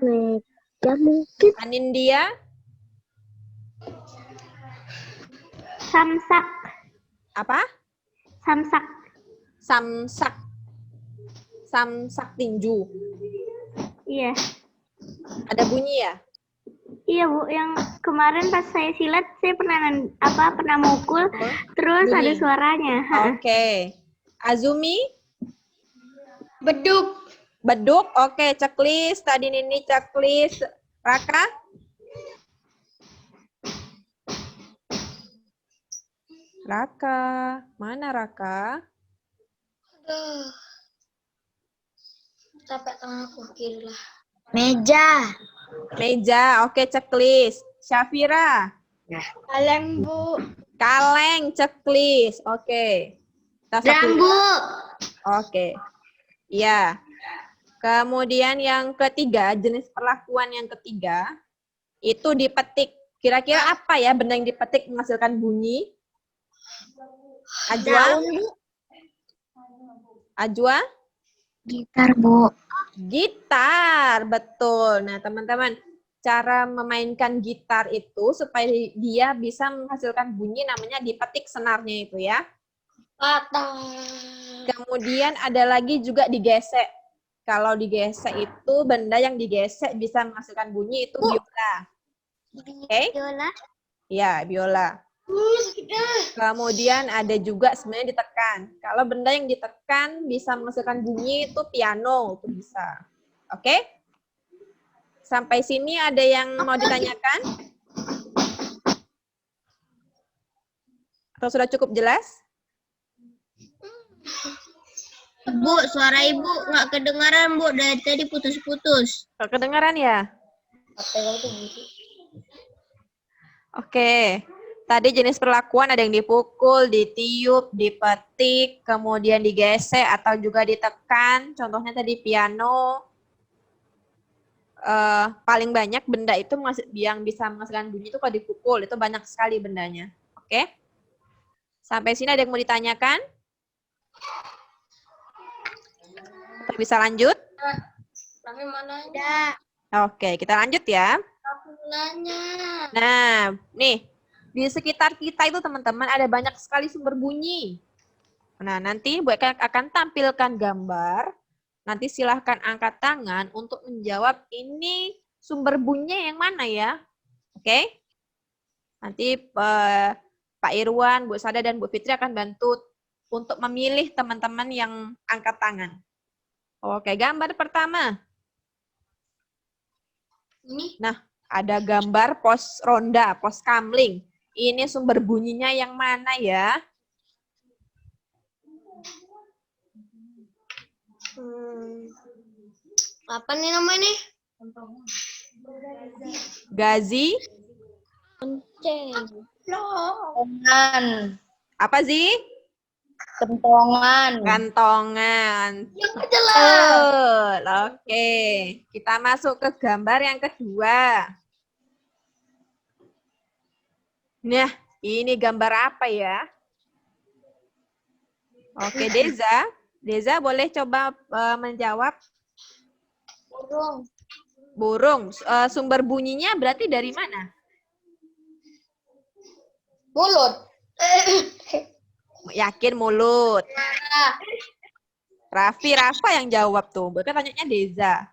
Speaker 5: Meja mungkin.
Speaker 1: Anindya?
Speaker 2: Samsak.
Speaker 1: Apa?
Speaker 2: Samsak.
Speaker 1: Samsak. Samsak tinju.
Speaker 2: Iya.
Speaker 1: Ada bunyi ya?
Speaker 2: Iya, Bu. Yang kemarin pas saya silat, saya pernah mukul, terus
Speaker 1: Bunyi.
Speaker 2: ada suaranya.
Speaker 1: Oke. Azumi?
Speaker 3: Beduk.
Speaker 1: Beduk? Oke, checklist. Tadi Nini checklist. Raka? Raka. Mana Raka?
Speaker 3: Aduh. Capek tanganku kiri lah.
Speaker 2: Meja.
Speaker 1: Meja. Oke, checklist. Syafira?
Speaker 2: Kaleng, Bu.
Speaker 1: Kaleng, checklist. Oke. Kita satu-
Speaker 2: Bu.
Speaker 1: Oke. Iya. Kemudian yang ketiga, jenis perlakuan yang ketiga, itu dipetik. Kira-kira apa ya benda yang dipetik menghasilkan bunyi? Ajwa? Ajwa?
Speaker 2: Gitar, Bu.
Speaker 1: Gitar, betul. Nah, teman-teman, cara memainkan gitar itu supaya dia bisa menghasilkan bunyi namanya dipetik senarnya itu ya.
Speaker 3: Patah.
Speaker 1: Kemudian ada lagi juga digesek. Kalau digesek itu benda yang digesek bisa menghasilkan bunyi itu biola. Oke?
Speaker 2: Biola.
Speaker 1: Ya, biola.
Speaker 3: Sakitnya.
Speaker 1: Kemudian ada juga sebenarnya ditekan. Kalau benda yang ditekan bisa menghasilkan bunyi itu piano, itu bisa. Oke? Sampai sini ada yang mau ditanyakan? Atau sudah cukup jelas?
Speaker 2: Bu, suara Ibu nggak kedengaran, Bu. Dari tadi putus-putus.
Speaker 1: Kedengaran ya? Oke. Tadi jenis perlakuan ada yang dipukul, ditiup, dipetik, kemudian digesek atau juga ditekan. Contohnya tadi piano. Paling banyak benda itu yang bisa menghasilkan bunyi itu kalau dipukul. Itu banyak sekali bendanya. Oke? Sampai sini ada yang mau ditanyakan? Kita bisa lanjut?
Speaker 3: Tapi mana?
Speaker 1: Oke, kita lanjut ya.
Speaker 3: Aku nanya.
Speaker 1: Nah, nih. Di sekitar kita itu teman-teman ada banyak sekali sumber bunyi. Nah, nanti Bu Eka akan tampilkan gambar. Nanti silahkan angkat tangan untuk menjawab ini sumber bunyinya yang mana ya. Oke? Nanti Pak Irwan, Bu Sada, dan Bu Fitri akan bantu untuk memilih teman-teman yang angkat tangan. Oke, gambar pertama.
Speaker 3: Ini
Speaker 1: Nah, ada gambar pos ronda, pos kamling. Ini sumber bunyinya yang mana ya?
Speaker 3: apa nih namanya?
Speaker 1: Gazi?
Speaker 2: Kentongan.
Speaker 1: Apa sih?
Speaker 2: Kentongan.
Speaker 1: Kantongan.
Speaker 3: Yang jelas.
Speaker 1: Betul. Oke, kita masuk ke gambar yang kedua. Nah, ini gambar apa ya? Oke, Deza. Deza boleh coba menjawab.
Speaker 3: Burung.
Speaker 1: Burung. Sumber bunyinya berarti dari mana?
Speaker 3: Mulut.
Speaker 1: Yakin mulut. Rafa yang jawab tuh. Berarti tanyanya Deza.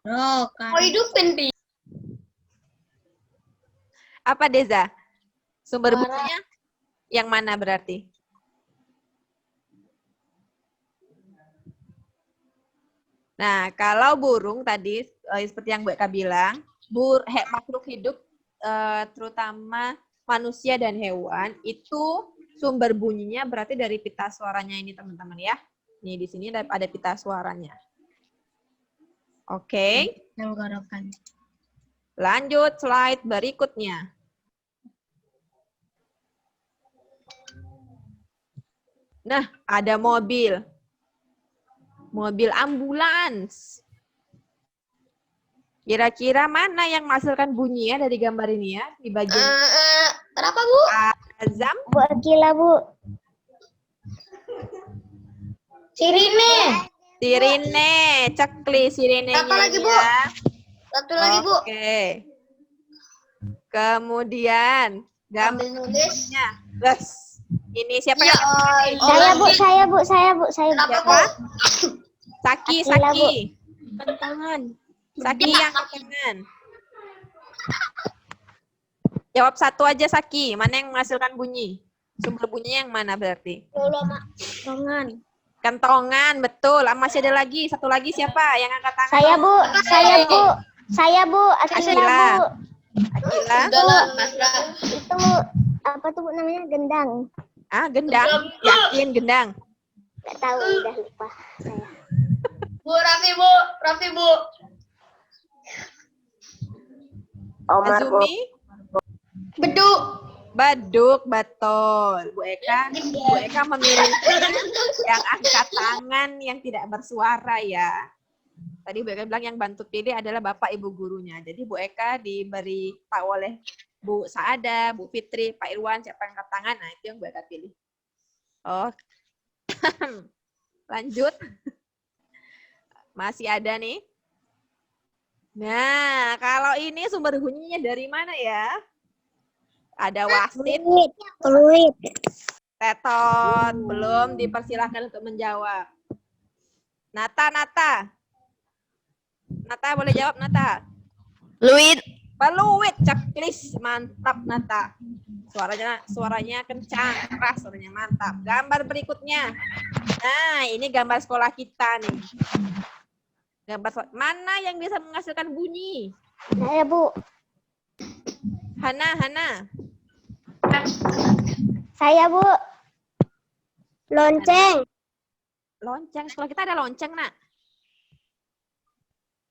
Speaker 2: Oh,
Speaker 3: Mau hidupin, Pi.
Speaker 1: Apa Deza? Sumber
Speaker 3: Suara.
Speaker 1: bunyinya yang mana berarti? Nah, kalau burung tadi seperti yang Bu Eka bilang, makhluk hidup terutama manusia dan hewan itu sumber bunyinya berarti dari pita suaranya ini teman-teman ya. Nih di sini ada pita suaranya. Oke.
Speaker 2: tenggorokan.
Speaker 1: Lanjut slide berikutnya. Nah, ada mobil. Mobil ambulans. Kira-kira mana yang menghasilkan bunyi ya dari gambar ini ya? Di bagian
Speaker 3: Kenapa, Bu?
Speaker 1: Azam.
Speaker 5: Bu Akila, Bu.
Speaker 3: Sirine.
Speaker 1: Sirine. Cekli sirinenya.
Speaker 3: Apa lagi, Bu?
Speaker 1: ya.
Speaker 3: Satu lagi, Bu.
Speaker 1: Oke. Kemudian
Speaker 3: Sambil nulis.
Speaker 1: gambarnya. Terus. Ini siapa
Speaker 3: Ya,
Speaker 1: yang
Speaker 5: Saya, Bu.
Speaker 3: Kenapa,
Speaker 1: Siapa?
Speaker 3: Bu?
Speaker 1: Saki,
Speaker 5: Akila, Bu.
Speaker 1: Saki.
Speaker 5: Tangan.
Speaker 1: Saki yang tangan. Jawab satu aja Saki. Mana yang menghasilkan bunyi? Sumber bunyinya yang mana berarti?
Speaker 5: Tangan.
Speaker 1: Kentongan, betul. Masih ada lagi. Satu lagi siapa yang angkat tangan?
Speaker 5: Saya, Bu. Akila,
Speaker 1: Akila.
Speaker 5: Bu.
Speaker 1: Akila.
Speaker 3: Udah lah, pasrah.
Speaker 5: Itu apa tuh Bu namanya? Gendang.
Speaker 1: Ah, gendang. Yakin gendang.
Speaker 5: Nggak tahu, udah lupa saya.
Speaker 3: Bu, Raffi, Bu. Raffi, Bu.
Speaker 5: Omar, Bu.
Speaker 1: Azumi.
Speaker 3: Beduk.
Speaker 1: Baduk, betul. Bu Eka memilih yang angkat tangan yang tidak bersuara ya. Tadi Bu Eka bilang yang bantu pilih adalah Bapak Ibu gurunya. Jadi Bu Eka diberi tahu oleh Bu Saada, Bu Fitri, Pak Irwan, siapa yang angkat tangan, nah itu yang Bu Eka pilih. Oh, lanjut. Masih ada nih. Nah, kalau ini sumber bunyinya dari mana ya? Ada wasit,
Speaker 5: Fluid.
Speaker 1: tetot, belum dipersilahkan untuk menjawab. Nata boleh jawab Nata.
Speaker 2: Fluid.
Speaker 1: Peluit, ceklis, mantap Nata. Suaranya kencang, keras, suaranya mantap. Gambar berikutnya. Nah, ini gambar sekolah kita nih. Mana yang bisa menghasilkan bunyi?
Speaker 5: Saya, Bu.
Speaker 1: Hana.
Speaker 5: Saya, Bu. Lonceng.
Speaker 1: Lonceng, sekolah kita ada lonceng, Nak.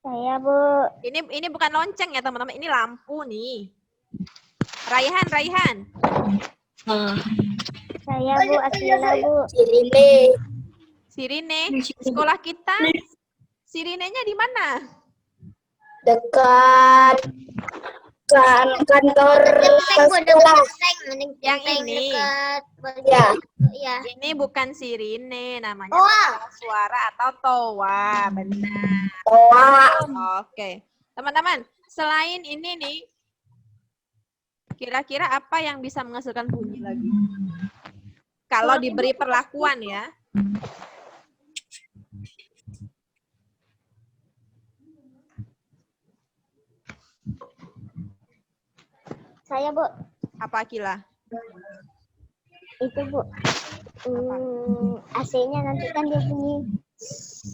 Speaker 5: Saya, Bu.
Speaker 1: Ini bukan lonceng ya, teman-teman. Ini lampu nih. Raihan.
Speaker 5: Saya, Bu. Akila, Bu.
Speaker 1: Sirine. Sekolah kita sirinenya di mana?
Speaker 5: Dekat kantor sekolah.
Speaker 1: Yang ini.
Speaker 5: Ya.
Speaker 3: Ya.
Speaker 1: Ini bukan sirine, namanya
Speaker 3: Toa.
Speaker 1: suara atau toa. Benar. Oke. Teman-teman, selain ini nih, kira-kira apa yang bisa menghasilkan bunyi lagi? Kalau diberi perlakuan ya.
Speaker 5: Saya, Bu.
Speaker 1: Apa Akila?
Speaker 5: Itu Bu. AC-nya nanti kan dia bunyi.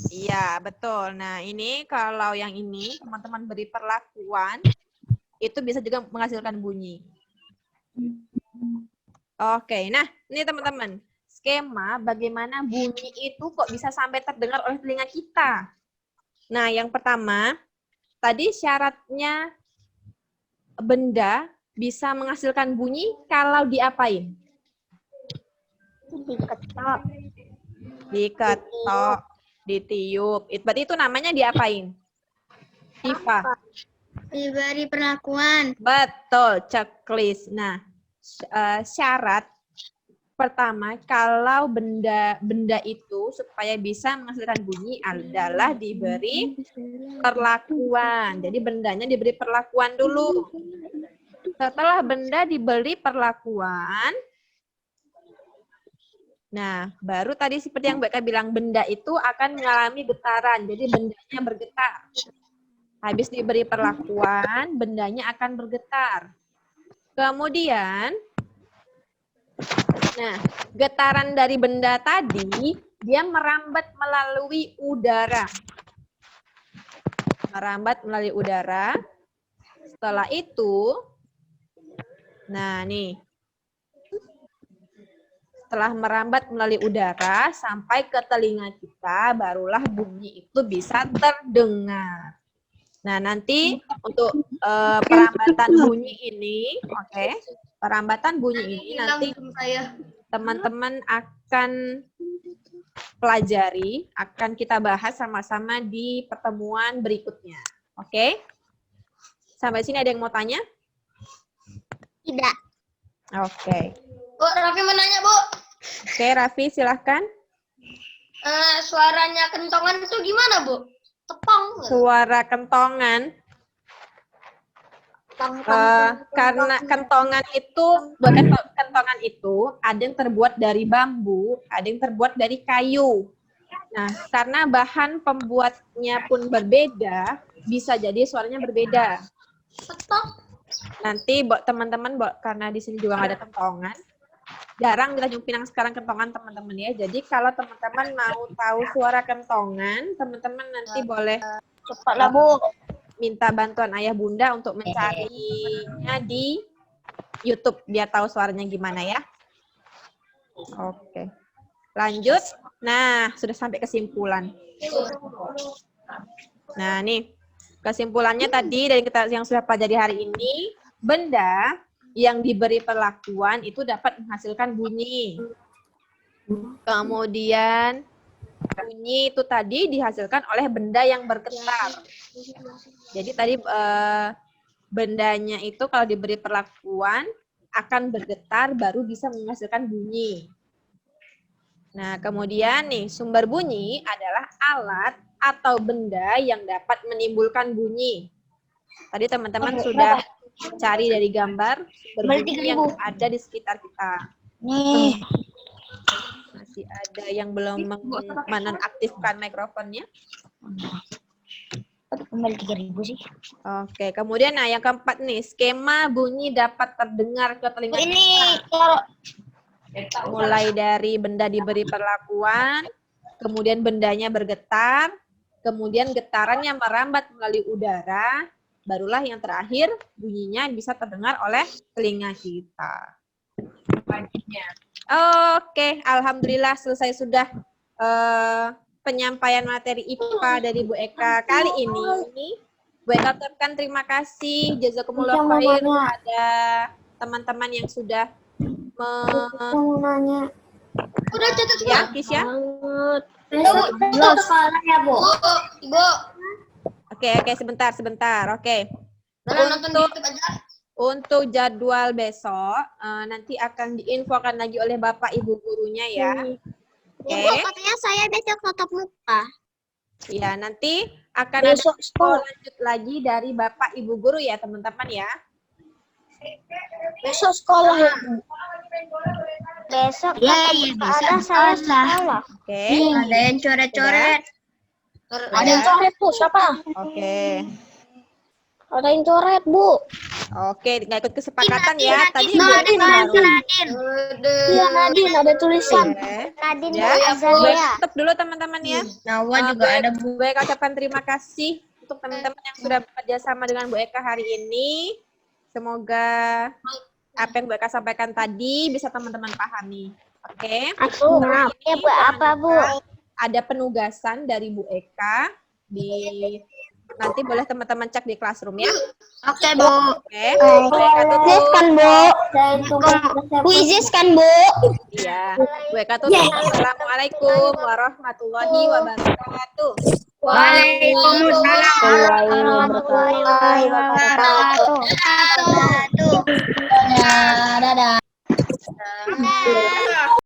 Speaker 1: Iya, betul. Nah, ini kalau yang ini teman-teman beri perlakuan, itu bisa juga menghasilkan bunyi. Oke, nah ini teman-teman. Skema bagaimana bunyi itu kok bisa sampai terdengar oleh telinga kita. Nah, yang pertama, tadi syaratnya benda bisa menghasilkan bunyi kalau diapain?
Speaker 5: Diketok.
Speaker 1: Diketok, ditiup. Berarti itu namanya diapain? Diva.
Speaker 2: Diberi perlakuan.
Speaker 1: Betul, checklist. Nah, syarat pertama kalau benda itu supaya bisa menghasilkan bunyi adalah diberi perlakuan. Jadi bendanya diberi perlakuan dulu. Setelah benda diberi perlakuan, nah, baru tadi seperti yang Mbak Eka bilang, benda itu akan mengalami getaran. Jadi bendanya bergetar. Habis diberi perlakuan, bendanya akan bergetar. Kemudian, nah, getaran dari benda tadi, dia merambat melalui udara. Merambat melalui udara. Setelah itu, nah nih, setelah merambat melalui udara sampai ke telinga kita, barulah bunyi itu bisa terdengar. Nah, nanti untuk perambatan bunyi ini, oke, perambatan bunyi ini nanti teman-teman akan pelajari, akan kita bahas sama-sama di pertemuan berikutnya. Oke? Sampai sini ada yang mau tanya?
Speaker 2: Tidak.
Speaker 1: Oke.
Speaker 3: Bu, Raffi mau nanya, Bu.
Speaker 1: Oke, Raffi silahkan.
Speaker 3: Suaranya kentongan itu gimana, Bu? Tepang nggak?
Speaker 1: Suara kentongan. Karena kentongan itu, kentongan itu ada yang terbuat dari bambu, ada yang terbuat dari kayu. Nah, karena bahan pembuatnya pun berbeda, bisa jadi suaranya berbeda.
Speaker 3: Petok.
Speaker 1: Nanti buat teman-teman, karena di sini juga nggak ada kentongan, jarang di Tanjung Pinang sekarang kentongan teman-teman ya. Jadi kalau teman-teman mau tahu suara kentongan, teman-teman nanti boleh
Speaker 5: Cepatlah Bu.
Speaker 1: minta bantuan ayah bunda untuk mencarinya di YouTube biar tahu suaranya gimana ya. Oke. Lanjut. Nah, sudah sampai kesimpulan. Nah, nih. Kesimpulannya tadi dari kita yang sudah pelajari hari ini, benda yang diberi perlakuan itu dapat menghasilkan bunyi. Kemudian bunyi itu tadi dihasilkan oleh benda yang bergetar. Jadi tadi bendanya itu kalau diberi perlakuan akan bergetar baru bisa menghasilkan bunyi. Nah, kemudian nih sumber bunyi adalah alat atau benda yang dapat menimbulkan bunyi. Tadi teman-teman sudah cari dari gambar sumber bunyi yang ada di sekitar kita.
Speaker 2: Nih.
Speaker 1: Masih ada yang belum menonaktifkan mikrofonnya.
Speaker 2: Kembali 3.000 sih.
Speaker 1: Oke, kemudian nah yang keempat nih, skema bunyi dapat terdengar ke telinga
Speaker 2: Ini
Speaker 1: kita. Mulai dari benda diberi perlakuan, kemudian bendanya bergetar, kemudian getarannya merambat melalui udara, barulah yang terakhir bunyinya bisa terdengar oleh telinga kita. Oke, alhamdulillah selesai sudah penyampaian materi IPA dari Bu Eka kali ini. Bu Eka ucapkan terima kasih, jazakumullah khair kepada teman-teman yang sudah
Speaker 5: nanya.
Speaker 3: Udah catat
Speaker 1: ya,
Speaker 3: semua.
Speaker 1: Kisya.
Speaker 5: Besok sekolah ya Bu.
Speaker 3: Ibu.
Speaker 1: Oke, sebentar. Oke.
Speaker 3: Nonton di YouTube aja.
Speaker 1: Untuk jadwal besok nanti akan diinfokan lagi oleh Bapak Ibu gurunya ya. Oke.
Speaker 2: Ibu, katanya saya besok tatap muka.
Speaker 1: Ya, nanti akan
Speaker 5: Besok
Speaker 1: ada
Speaker 5: sekolah.
Speaker 1: lanjut lagi dari Bapak Ibu guru ya, teman-teman ya.
Speaker 5: Besok sekolah ya Bu. Besok ada saya sekolah.
Speaker 1: Oke.
Speaker 2: Ada yang coret-coret.
Speaker 5: Ada yang coret tuh siapa?
Speaker 1: Oke.
Speaker 5: Ada yang coret, Bu.
Speaker 1: Oke, nggak ikut kesepakatan ya. Tadi Bu
Speaker 5: Nadine,
Speaker 1: Eka baru.
Speaker 5: Iya, Nadine ada tulisan.
Speaker 1: Oke.
Speaker 5: Nadine
Speaker 1: Ya, Bu
Speaker 5: Azalia.
Speaker 1: tutup dulu teman-teman ya.
Speaker 3: Nawa juga ada Bu.
Speaker 1: Bu Eka ucapkan terima kasih untuk teman-teman yang sudah bekerja sama dengan Bu Eka hari ini. Semoga apa yang Bu Eka sampaikan tadi bisa teman-teman pahami. Oke.
Speaker 5: Aku maaf ya, Bu. Apa, Bu?
Speaker 1: Ada penugasan dari Bu Eka nanti boleh teman-teman cek di classroom ya.
Speaker 3: Oke, Bu.
Speaker 1: Oke. Bu Eka tutup.
Speaker 5: Kuisis kan, Bu?
Speaker 1: Iya. Bu Eka tutup. Assalamualaikum warahmatullahi wabarakatuh.
Speaker 3: Waalaikumsalam
Speaker 5: warahmatullahi wabarakatuh.
Speaker 2: Dadah.
Speaker 3: warahmatullahi wabarakatuh.